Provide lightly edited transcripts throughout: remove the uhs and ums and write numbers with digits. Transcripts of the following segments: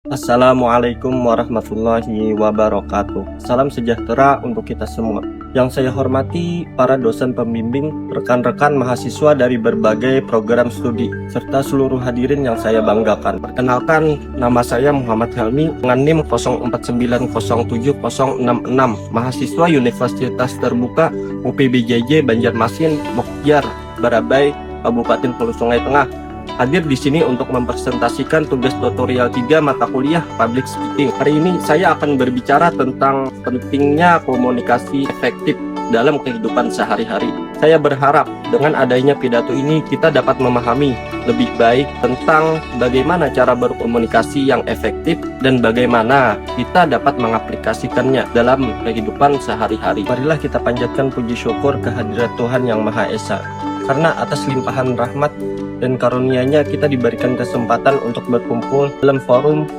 Assalamualaikum warahmatullahi wabarakatuh. Salam sejahtera untuk kita semua. Yang saya hormati para dosen pembimbing, rekan-rekan mahasiswa dari berbagai program studi, serta seluruh hadirin yang saya banggakan. Perkenalkan, nama saya Muhammad Helmi dengan NIM 04907066, mahasiswa Universitas Terbuka UPBJJ Banjarmasin, Mokjar, Barabai, Kabupaten Hulu Sungai Tengah. Hadir di sini untuk mempresentasikan tugas tutorial 3 mata kuliah Public Speaking. Hari ini saya akan berbicara tentang pentingnya komunikasi efektif dalam kehidupan sehari-hari. Saya berharap dengan adanya pidato ini kita dapat memahami lebih baik tentang bagaimana cara berkomunikasi yang efektif dan bagaimana kita dapat mengaplikasikannya dalam kehidupan sehari-hari. Marilah kita panjatkan puji syukur kehadirat Tuhan Yang Maha Esa, karena atas limpahan rahmat dan karunia-Nya kita diberikan kesempatan untuk berkumpul dalam forum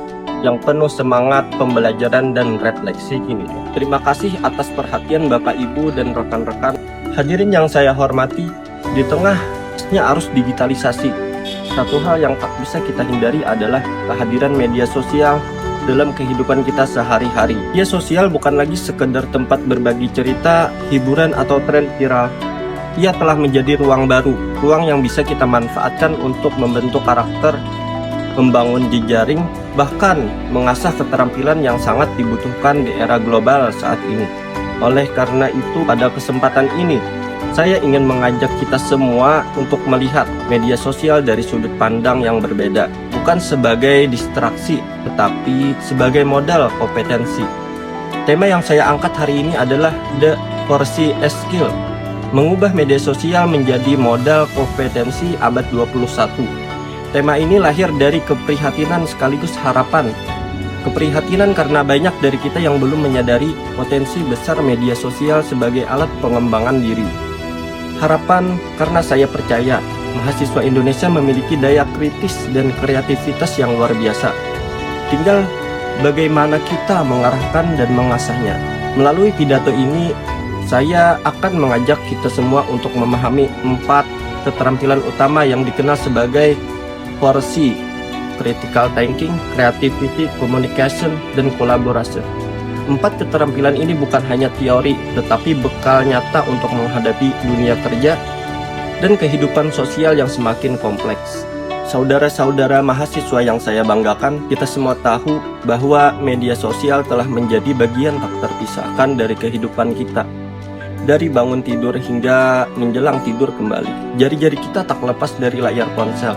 yang penuh semangat pembelajaran dan refleksi ini. Terima kasih atas perhatian Bapak Ibu dan rekan-rekan. Hadirin yang saya hormati, di tengahnya arus digitalisasi, satu hal yang tak bisa kita hindari adalah kehadiran media sosial dalam kehidupan kita sehari-hari. Media sosial bukan lagi sekedar tempat berbagi cerita, hiburan atau tren viral. Ia telah menjadi ruang baru, ruang yang bisa kita manfaatkan untuk membentuk karakter, membangun jejaring, bahkan mengasah keterampilan yang sangat dibutuhkan di era global saat ini. Oleh karena itu, pada kesempatan ini, saya ingin mengajak kita semua untuk melihat media sosial dari sudut pandang yang berbeda, bukan sebagai distraksi, tetapi sebagai modal kompetensi. Tema yang saya angkat hari ini adalah The 4C Skill, mengubah media sosial menjadi modal kompetensi abad 21. Tema ini lahir dari keprihatinan sekaligus harapan. Keprihatinan karena banyak dari kita yang belum menyadari potensi besar media sosial sebagai alat pengembangan diri. Harapan karena saya percaya mahasiswa Indonesia memiliki daya kritis dan kreativitas yang luar biasa. Tinggal bagaimana kita mengarahkan dan mengasahnya. Melalui pidato ini, saya akan mengajak kita semua untuk memahami 4 keterampilan utama yang dikenal sebagai 4C: Critical Thinking, Creativity, Communication, dan Collaboration. 4 keterampilan ini bukan hanya teori, tetapi bekal nyata untuk menghadapi dunia kerja dan kehidupan sosial yang semakin kompleks. Saudara-saudara mahasiswa yang saya banggakan, kita semua tahu bahwa media sosial telah menjadi bagian tak terpisahkan dari kehidupan kita. Dari bangun tidur hingga menjelang tidur kembali, jari-jari kita tak lepas dari layar ponsel.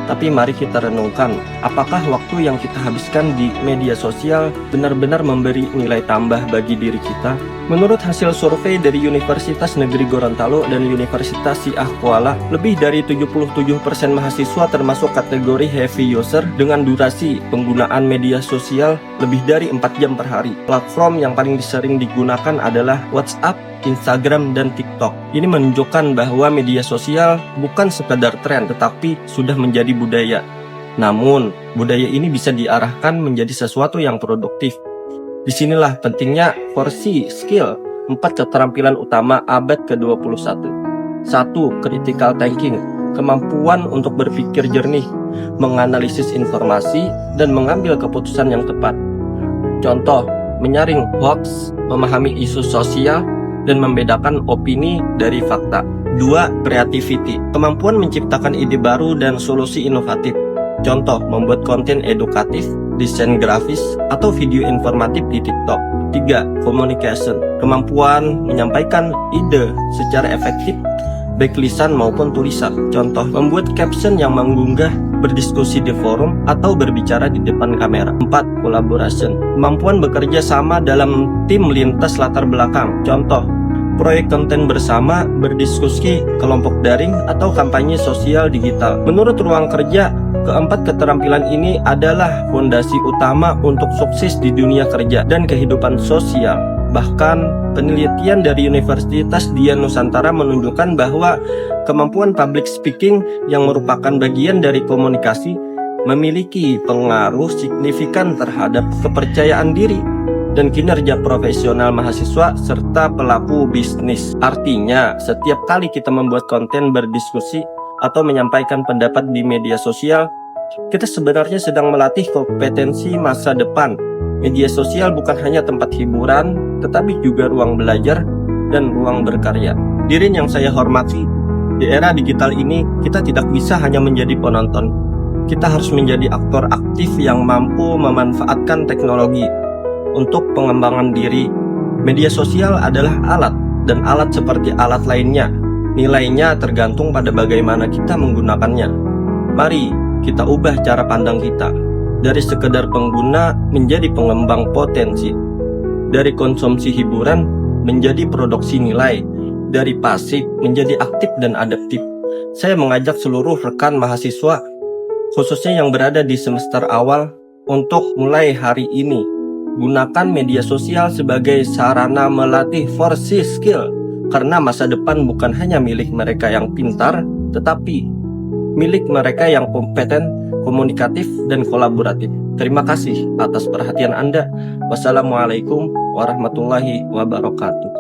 Tapi mari kita renungkan, apakah waktu yang kita habiskan di media sosial benar-benar memberi nilai tambah bagi diri kita? Menurut hasil survei dari Universitas Negeri Gorontalo dan Universitas Syiah Kuala, lebih dari 77% mahasiswa termasuk kategori heavy user dengan durasi penggunaan media sosial lebih dari 4 jam per hari. Platform yang paling sering digunakan adalah WhatsApp, Instagram, dan TikTok. Ini menunjukkan bahwa media sosial bukan sekadar tren, tetapi sudah menjadi budaya. Namun, budaya ini bisa diarahkan menjadi sesuatu yang produktif. Disinilah pentingnya 4C Skill, 4 keterampilan utama abad ke-21. 1. Critical Thinking, kemampuan untuk berpikir jernih, menganalisis informasi, dan mengambil keputusan yang tepat. Contoh, menyaring hoax, memahami isu sosial, dan membedakan opini dari fakta. 2. Creativity, kemampuan menciptakan ide baru dan solusi inovatif. Contoh, membuat konten edukatif, desain grafis, atau video informatif di TikTok. 3. Communication, kemampuan menyampaikan ide secara efektif, baik lisan maupun tulisan. Contoh, membuat caption yang menggugah, berdiskusi di forum, atau berbicara di depan kamera. 4. Collaboration, kemampuan bekerja sama dalam tim lintas latar belakang. Contoh, proyek konten bersama, berdiskusi, kelompok daring, atau kampanye sosial digital. Menurut Ruang Kerja, keempat keterampilan ini adalah fondasi utama untuk sukses di dunia kerja dan kehidupan sosial. Bahkan, penelitian dari Universitas Dian Nusantara menunjukkan bahwa kemampuan public speaking yang merupakan bagian dari komunikasi memiliki pengaruh signifikan terhadap kepercayaan diri dan kinerja profesional mahasiswa serta pelaku bisnis. Artinya, setiap kali kita membuat konten, berdiskusi, atau menyampaikan pendapat di media sosial, Kita sebenarnya sedang melatih kompetensi masa depan. Media sosial bukan hanya tempat hiburan, tetapi juga ruang belajar dan ruang berkarya. Hadirin yang saya hormati, di era digital ini kita tidak bisa hanya menjadi penonton. Kita harus menjadi aktor aktif yang mampu memanfaatkan teknologi untuk pengembangan diri. Media sosial adalah alat, dan alat seperti alat lainnya, nilainya tergantung pada bagaimana kita menggunakannya. Mari kita ubah cara pandang kita dari sekedar pengguna menjadi pengembang potensi, dari konsumsi hiburan menjadi produksi nilai, dari pasif menjadi aktif dan adaptif. Saya mengajak seluruh rekan mahasiswa, khususnya yang berada di semester awal, untuk mulai hari ini gunakan media sosial sebagai sarana melatih 4C skill, karena masa depan bukan hanya milik mereka yang pintar, tetapi milik mereka yang kompeten, komunikatif, dan kolaboratif. Terima kasih atas perhatian Anda. Wassalamualaikum warahmatullahi wabarakatuh.